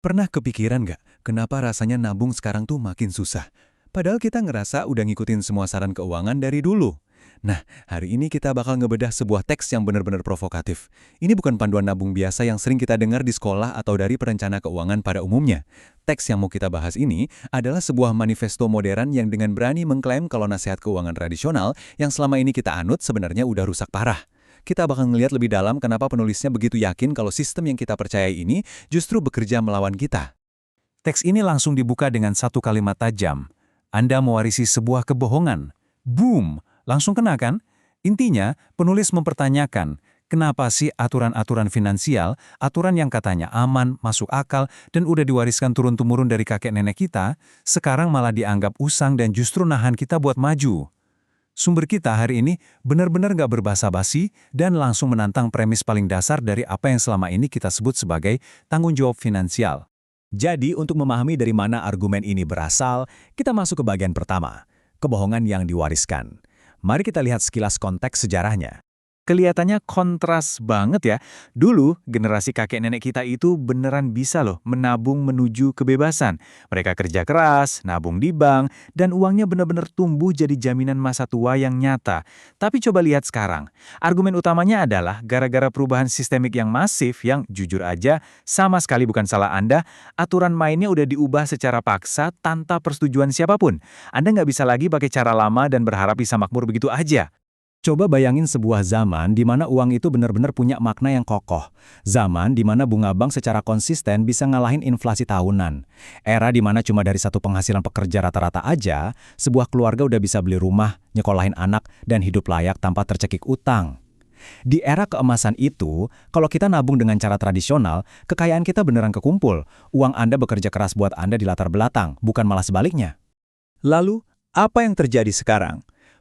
Pernah kepikiran nggak, kenapa rasanya nabung sekarang tuh makin susah? Padahal kita ngerasa udah ngikutin semua saran keuangan dari dulu. Nah, hari ini kita bakal ngebedah sebuah teks yang benar-benar provokatif. Ini bukan panduan nabung biasa yang sering kita dengar di sekolah atau dari perencana keuangan pada umumnya. Teks yang mau kita bahas ini adalah sebuah manifesto modern yang dengan berani mengklaim kalau nasihat keuangan tradisional yang selama ini kita anut sebenarnya udah rusak parah. Kita bakal ngelihat lebih dalam kenapa penulisnya begitu yakin kalau sistem yang kita percayai ini justru bekerja melawan kita. Teks ini langsung dibuka dengan satu kalimat tajam. Anda mewarisi sebuah kebohongan. Boom! Langsung kena kan? Intinya, penulis mempertanyakan, kenapa sih aturan-aturan finansial, aturan yang katanya aman, masuk akal, dan udah diwariskan turun-temurun dari kakek nenek kita, sekarang malah dianggap usang dan justru nahan kita buat maju. Sumber kita hari ini benar-benar nggak berbasa-basi dan langsung menantang premis paling dasar dari apa yang selama ini kita sebut sebagai tanggung jawab finansial. Jadi, untuk memahami dari mana argumen ini berasal, kita masuk ke bagian pertama, kebohongan yang diwariskan. Mari kita lihat sekilas konteks sejarahnya. Kelihatannya kontras banget ya. Dulu, generasi kakek nenek kita itu beneran bisa loh menabung menuju kebebasan. Mereka kerja keras, nabung di bank, dan uangnya benar-benar tumbuh jadi jaminan masa tua yang nyata. Tapi coba lihat sekarang. Argumen utamanya adalah gara-gara perubahan sistemik yang masif yang jujur aja sama sekali bukan salah Anda, aturan mainnya udah diubah secara paksa tanpa persetujuan siapapun. Anda nggak bisa lagi pakai cara lama dan berharap bisa makmur begitu aja. Coba bayangin sebuah zaman di mana uang itu benar-benar punya makna yang kokoh. Zaman di mana bunga bank secara konsisten bisa ngalahin inflasi tahunan. Era di mana cuma dari satu penghasilan pekerja rata-rata aja, sebuah keluarga udah bisa beli rumah, nyekolahin anak, dan hidup layak tanpa tercekik utang. Di era keemasan itu, kalau kita nabung dengan cara tradisional, kekayaan kita beneran kekumpul. Uang Anda bekerja keras buat Anda di latar belakang, bukan malah sebaliknya. Lalu, apa yang terjadi sekarang?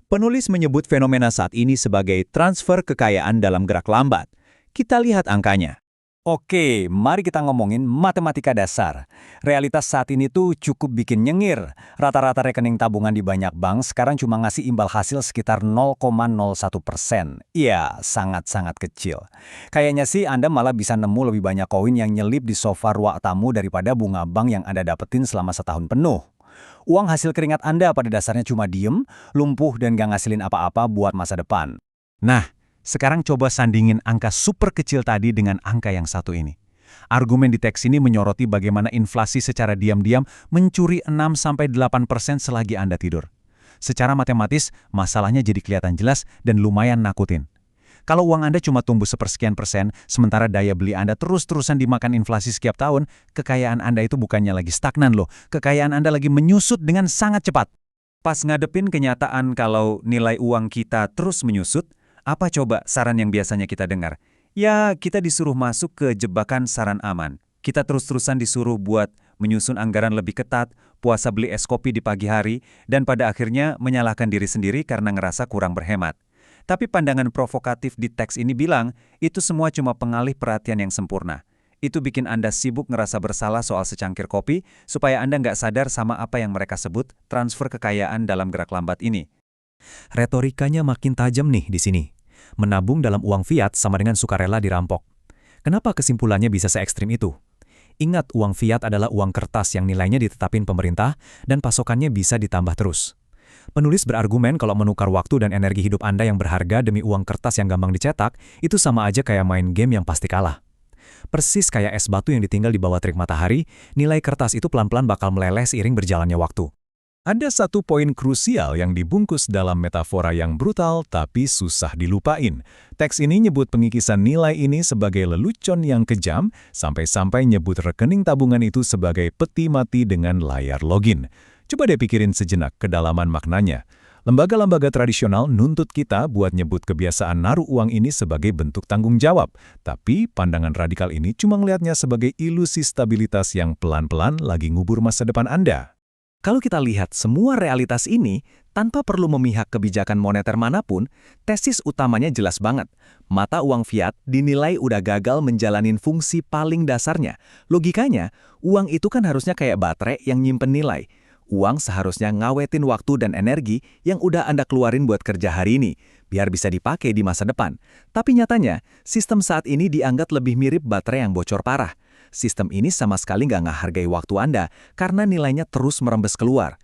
Penulis menyebut fenomena saat ini sebagai transfer kekayaan dalam gerak lambat. Kita lihat angkanya. Oke, mari kita ngomongin matematika dasar. Realitas saat ini tuh cukup bikin nyengir. Rata-rata rekening tabungan di banyak bank sekarang cuma ngasih imbal hasil sekitar 0,01%. Iya, sangat-sangat kecil. Kayaknya sih Anda malah bisa nemu lebih banyak koin yang nyelip di sofa ruang tamu daripada bunga bank yang Anda dapetin selama setahun penuh. Uang hasil keringat Anda pada dasarnya cuma diem, lumpuh dan gak ngasilin apa-apa buat masa depan. Nah, sekarang coba sandingin angka super kecil tadi dengan angka yang satu ini. Argumen di teks ini menyoroti bagaimana inflasi secara diam-diam mencuri 6-8% selagi Anda tidur. Secara matematis, masalahnya jadi kelihatan jelas dan lumayan nakutin. Kalau uang Anda cuma tumbuh sepersekian persen, sementara daya beli Anda terus-terusan dimakan inflasi setiap tahun, kekayaan Anda itu bukannya lagi stagnan loh, kekayaan Anda lagi menyusut dengan sangat cepat. Pas ngadepin kenyataan kalau nilai uang kita terus menyusut, apa coba saran yang biasanya kita dengar? Ya, kita disuruh masuk ke jebakan saran aman. Kita terus-terusan disuruh buat menyusun anggaran lebih ketat, puasa beli es kopi di pagi hari, dan pada akhirnya menyalahkan diri sendiri karena ngerasa kurang berhemat. Tapi pandangan provokatif di teks ini bilang, itu semua cuma pengalih perhatian yang sempurna. Itu bikin Anda sibuk ngerasa bersalah soal secangkir kopi, supaya Anda nggak sadar sama apa yang mereka sebut transfer kekayaan dalam gerak lambat ini. Retorikanya makin tajam nih di sini. Menabung dalam uang fiat sama dengan sukarela dirampok. Kenapa kesimpulannya bisa se-ekstrim itu? Ingat, uang fiat adalah uang kertas yang nilainya ditetapin pemerintah dan pasokannya bisa ditambah terus. Penulis berargumen kalau menukar waktu dan energi hidup Anda yang berharga demi uang kertas yang gampang dicetak, itu sama aja kayak main game yang pasti kalah. Persis kayak es batu yang ditinggal di bawah terik matahari, nilai kertas itu pelan-pelan bakal meleleh seiring berjalannya waktu. Ada satu poin krusial yang dibungkus dalam metafora yang brutal tapi susah dilupain. Teks ini nyebut pengikisan nilai ini sebagai lelucon yang kejam, sampai-sampai nyebut rekening tabungan itu sebagai peti mati dengan layar login. Coba deh pikirin sejenak kedalaman maknanya. Lembaga-lembaga tradisional nuntut kita buat nyebut kebiasaan naruh uang ini sebagai bentuk tanggung jawab. Tapi pandangan radikal ini cuma ngelihatnya sebagai ilusi stabilitas yang pelan-pelan lagi ngubur masa depan Anda. Kalau kita lihat semua realitas ini, tanpa perlu memihak kebijakan moneter manapun, tesis utamanya jelas banget. Mata uang fiat dinilai udah gagal menjalanin fungsi paling dasarnya. Logikanya, uang itu kan harusnya kayak baterai yang nyimpen nilai. Uang seharusnya ngawetin waktu dan energi yang udah Anda keluarin buat kerja hari ini, biar bisa dipakai di masa depan. Tapi nyatanya, sistem saat ini dianggap lebih mirip baterai yang bocor parah. sistem ini sama sekali nggak menghargai waktu Anda karena nilainya terus merembes keluar.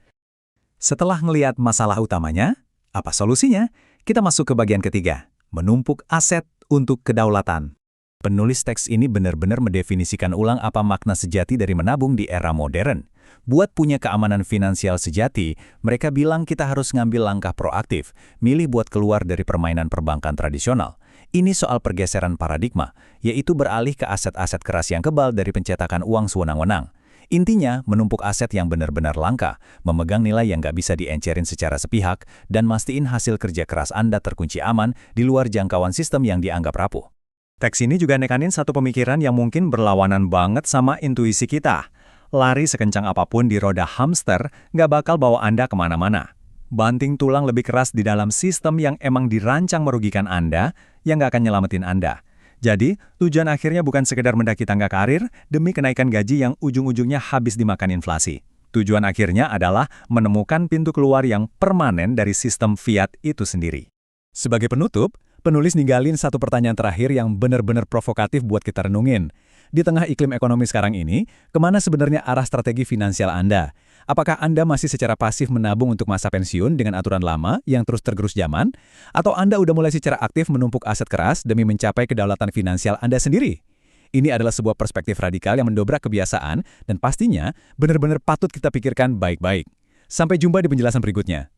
Setelah ngelihat masalah utamanya, apa solusinya? Kita masuk ke bagian ketiga, menumpuk aset untuk kedaulatan. Penulis teks ini benar-benar mendefinisikan ulang apa makna sejati dari menabung di era modern. Buat punya keamanan finansial sejati, mereka bilang kita harus ngambil langkah proaktif, milih buat keluar dari permainan perbankan tradisional. Ini soal pergeseran paradigma, yaitu beralih ke aset-aset keras yang kebal dari pencetakan uang sewenang-wenang. Intinya, menumpuk aset yang benar-benar langka, memegang nilai yang nggak bisa diencerin secara sepihak, dan mastiin hasil kerja keras Anda terkunci aman di luar jangkauan sistem yang dianggap rapuh. Teks ini juga nekanin satu pemikiran yang mungkin berlawanan banget sama intuisi kita. Lari sekencang apapun di roda hamster nggak bakal bawa Anda kemana-mana. Banting tulang lebih keras di dalam sistem yang emang dirancang merugikan Anda, yang nggak akan nyelamatin Anda. Jadi, tujuan akhirnya bukan sekedar mendaki tangga karir demi kenaikan gaji yang ujung-ujungnya habis dimakan inflasi. Tujuan akhirnya adalah menemukan pintu keluar yang permanen dari sistem fiat itu sendiri. Sebagai penutup, penulis ninggalin satu pertanyaan terakhir yang benar-benar provokatif buat kita renungin. Di tengah iklim ekonomi sekarang ini, kemana sebenarnya arah strategi finansial Anda? Apakah Anda masih secara pasif menabung untuk masa pensiun dengan aturan lama yang terus tergerus zaman? Atau Anda udah mulai secara aktif menumpuk aset keras demi mencapai kedaulatan finansial Anda sendiri? Ini adalah sebuah perspektif radikal yang mendobrak kebiasaan dan pastinya benar-benar patut kita pikirkan baik-baik. Sampai jumpa di penjelasan berikutnya.